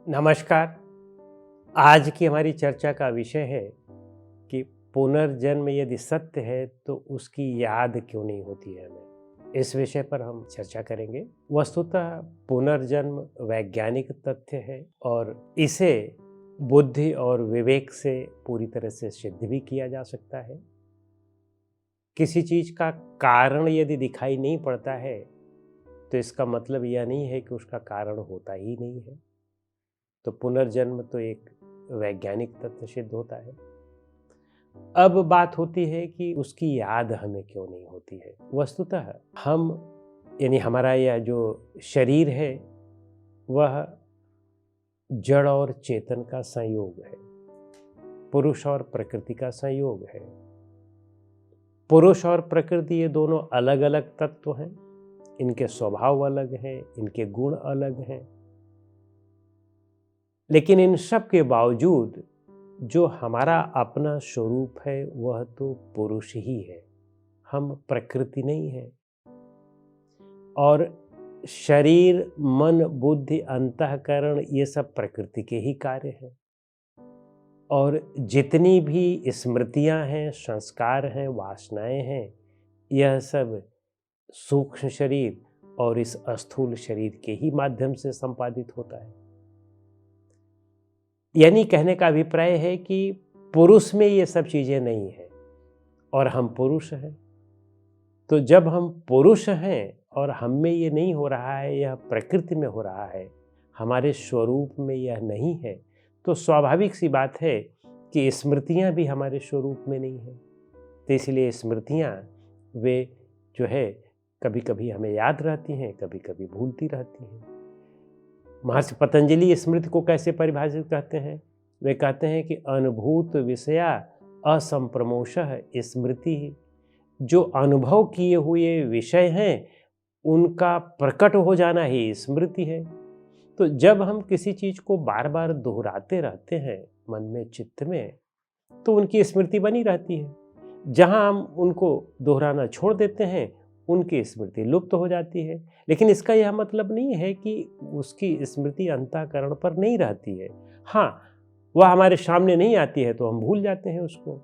नमस्कार। आज की हमारी चर्चा का विषय है कि पुनर्जन्म यदि सत्य है तो उसकी याद क्यों नहीं होती है हमें। इस विषय पर हम चर्चा करेंगे। वस्तुतः पुनर्जन्म वैज्ञानिक तथ्य है और इसे बुद्धि और विवेक से पूरी तरह से सिद्ध भी किया जा सकता है। किसी चीज का कारण यदि दिखाई नहीं पड़ता है तो इसका मतलब यह नहीं है कि उसका कारण होता ही नहीं है। तो पुनर्जन्म तो एक वैज्ञानिक तथ्य सिद्ध होता है। अब बात होती है कि उसकी याद हमें क्यों नहीं होती है। वस्तुतः हम यानी हमारा यह जो शरीर है वह जड़ और चेतन का संयोग है, पुरुष और प्रकृति का संयोग है। पुरुष और प्रकृति ये दोनों अलग अलग तत्व हैं, इनके स्वभाव अलग हैं, इनके गुण अलग हैं, लेकिन इन सब के बावजूद जो हमारा अपना स्वरूप है वह तो पुरुष ही है, हम प्रकृति नहीं है। और शरीर, मन, बुद्धि, अंतःकरण ये सब प्रकृति के ही कार्य हैं। और जितनी भी स्मृतियां हैं, संस्कार हैं, वासनाएं हैं, यह सब सूक्ष्म शरीर और इस स्थूल शरीर के ही माध्यम से संपादित होता है। यानी कहने का अभिप्राय है कि पुरुष में ये सब चीजें नहीं है और हम पुरुष हैं। तो जब हम पुरुष हैं और हम में ये नहीं हो रहा है, यह प्रकृति में हो रहा है, हमारे स्वरूप में यह नहीं है, तो स्वाभाविक सी बात है कि स्मृतियां भी हमारे स्वरूप में नहीं है। तो इसलिए स्मृतियां वे जो है कभी कभी हमें याद रहती हैं, कभी कभी भूलती रहती हैं। महर्षि पतंजलि स्मृति को कैसे परिभाषित करते हैं? वे कहते हैं कि अनुभूत विषया असंप्रमोषः स्मृति। जो अनुभव किए हुए विषय हैं उनका प्रकट हो जाना ही स्मृति है। तो जब हम किसी चीज को बार बार दोहराते रहते हैं मन में, चित्त में, तो उनकी स्मृति बनी रहती है। जहां हम उनको दोहराना छोड़ देते हैं उनकी स्मृति लुप्त हो जाती है। लेकिन इसका यह मतलब नहीं है कि उसकी स्मृति अंतःकरण पर नहीं रहती है। हाँ, वह हमारे सामने नहीं आती है तो हम भूल जाते हैं उसको।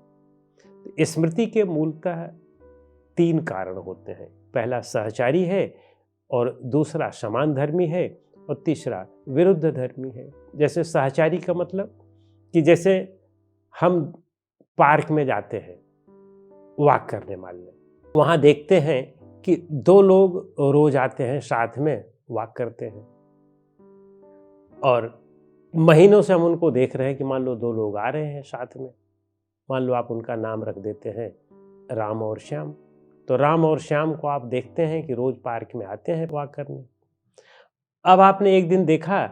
तो स्मृति के मूलतः 3 कारण होते हैं। पहला सहचारी है, और दूसरा समान धर्मी है, और तीसरा विरुद्ध धर्मी है। जैसे सहचारी का मतलब कि जैसे हम पार्क में जाते हैं वॉक करने, मान लें, वहां देखते हैं कि 2 लोग रोज आते हैं, साथ में वॉक करते हैं, और महीनों से हम उनको देख रहे हैं कि मान लो 2 लोग आ रहे हैं साथ में। मान लो आप उनका नाम रख देते हैं राम और श्याम। तो राम और श्याम को आप देखते हैं कि रोज पार्क में आते हैं वॉक करने। अब आपने एक दिन देखा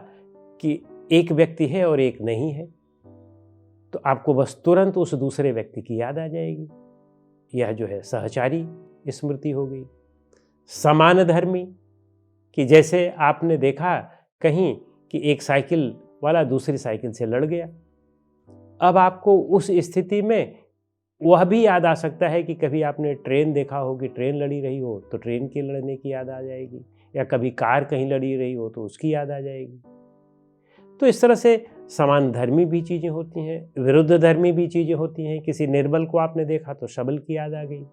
कि एक व्यक्ति है और एक नहीं है, तो आपको बस तुरंत उस दूसरे व्यक्ति की याद आ जाएगी। यह जो है सहचारी स्मृति हो गई। समान धर्मी कि जैसे आपने देखा कहीं कि एक साइकिल वाला दूसरी साइकिल से लड़ गया। अब आपको उस स्थिति में वह भी याद आ सकता है कि कभी आपने ट्रेन देखा हो कि ट्रेन लड़ी रही हो तो ट्रेन के लड़ने की याद आ जाएगी, या कभी कार कहीं लड़ी रही हो तो उसकी याद आ जाएगी। तो इस तरह से समान धर्मी भी चीज़ें होती हैं, विरुद्ध धर्मी भी चीज़ें होती हैं। किसी निर्बल को आपने देखा तो सबल की याद आ गई,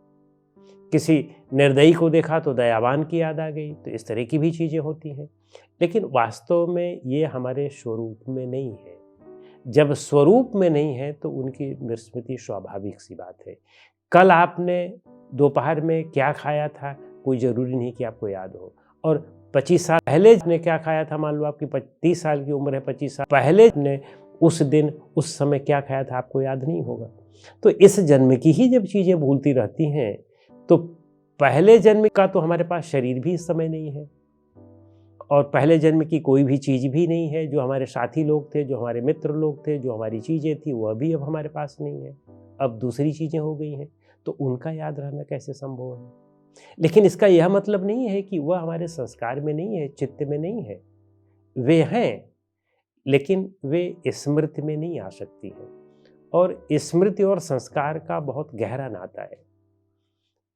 किसी निर्दयी को देखा तो दयावान की याद आ गई। तो इस तरह की भी चीज़ें होती हैं, लेकिन वास्तव में ये हमारे स्वरूप में नहीं है। जब स्वरूप में नहीं है तो उनकी विस्मृति स्वाभाविक सी बात है। कल आपने दोपहर में क्या खाया था, कोई ज़रूरी नहीं कि आपको याद हो। और 25 साल पहले आपने क्या खाया था, मान लो आपकी 30 साल की उम्र है, 25 साल पहले आपने उस दिन उस समय क्या खाया था आपको याद नहीं होगा। तो इस जन्म की ही जब चीज़ें भूलती रहती हैं तो पहले जन्म का तो हमारे पास शरीर भी इस समय नहीं है, और पहले जन्म की कोई भी चीज़ भी नहीं है। जो हमारे साथी लोग थे, जो हमारे मित्र लोग थे, जो हमारी चीज़ें थी, वह भी अब हमारे पास नहीं है। अब दूसरी चीज़ें हो गई हैं, तो उनका याद रहना कैसे संभव है? लेकिन इसका यह मतलब नहीं है कि वह हमारे संस्कार में नहीं है, चित्त में नहीं है। वे हैं, लेकिन वे स्मृति में नहीं आ सकती हैं। और स्मृति और संस्कार का बहुत गहरा नाता है।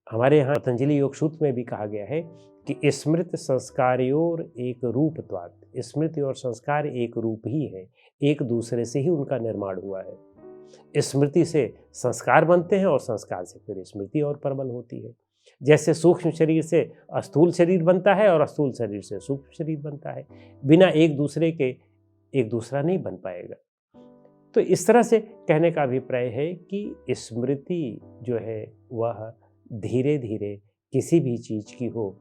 हमारे यहाँ पतंजलि योग सूत्र में भी कहा गया है कि स्मृति संस्कार्योर एक रूपत्वात्, स्मृति और संस्कार एक रूप ही है, एक दूसरे से ही उनका निर्माण हुआ है। स्मृति से संस्कार बनते हैं और संस्कार से फिर स्मृति और प्रबल होती है। जैसे सूक्ष्म शरीर से स्थूल शरीर बनता है और स्थूल शरीर से सूक्ष्म शरीर बनता है, बिना एक दूसरे के एक दूसरा नहीं बन पाएगा। तो इस तरह से कहने का अभिप्राय है कि स्मृति जो है वह धीरे धीरे किसी भी चीज़ की हो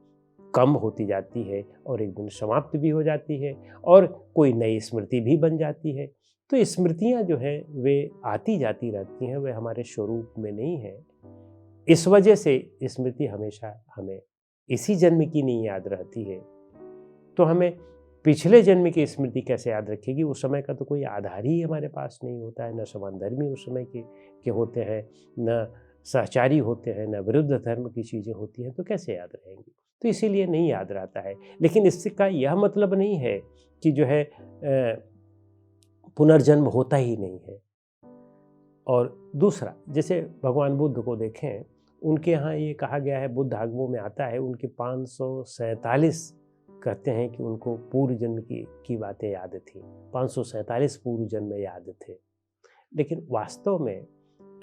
कम होती जाती है और एक दिन समाप्त भी हो जाती है और कोई नई स्मृति भी बन जाती है। तो स्मृतियाँ जो है वे आती जाती रहती हैं, वे हमारे स्वरूप में नहीं है। इस वजह से स्मृति हमेशा हमें इसी जन्म की नहीं याद रहती है। तो हमें पिछले जन्म की स्मृति कैसे याद रखेगी? उस समय का तो कोई आधार ही हमारे पास नहीं होता है, न समानधर्मी उस समय के होते हैं, न सहचारी होते हैं, न विरुद्ध धर्म की चीज़ें होती हैं, तो कैसे याद रहेंगी? तो इसीलिए नहीं याद रहता है। लेकिन इसका यह मतलब नहीं है कि जो है पुनर्जन्म होता ही नहीं है। और दूसरा, जैसे भगवान बुद्ध को देखें, उनके यहाँ ये कहा गया है, बुद्ध आगमों में आता है, उनके 547 कहते हैं कि उनको पूर्व जन्म की बातें याद थी, 547 पूर्व जन्म याद थे। लेकिन वास्तव में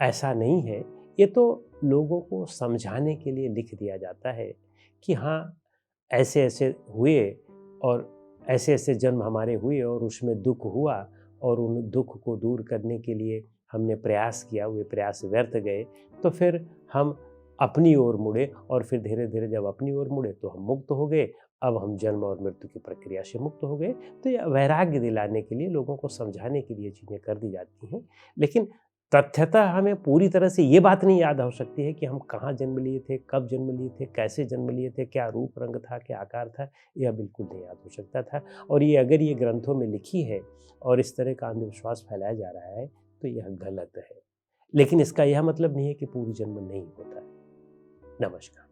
ऐसा नहीं है। ये तो लोगों को समझाने के लिए लिख दिया जाता है कि हाँ, ऐसे ऐसे हुए और ऐसे ऐसे जन्म हमारे हुए और उसमें दुख हुआ और उन दुख को दूर करने के लिए हमने प्रयास किया, वे प्रयास व्यर्थ गए, तो फिर हम अपनी ओर मुड़े और फिर धीरे धीरे जब अपनी ओर मुड़े तो हम मुक्त हो गए। अब हम जन्म और मृत्यु की प्रक्रिया से मुक्त हो गए। तो यह वैराग्य दिलाने के लिए, लोगों को समझाने के लिए चीज़ें कर दी जाती हैं। लेकिन तथ्यतः हमें पूरी तरह से ये बात नहीं याद हो सकती है कि हम कहाँ जन्म लिए थे, कब जन्म लिए थे, कैसे जन्म लिए थे, क्या रूप रंग था, क्या आकार था, यह बिल्कुल नहीं याद हो सकता था। और ये अगर ये ग्रंथों में लिखी है और इस तरह का अंधविश्वास फैलाया जा रहा है तो यह गलत है। लेकिन इसका यह मतलब नहीं है कि पूर्व जन्म नहीं होता है। नमस्कार।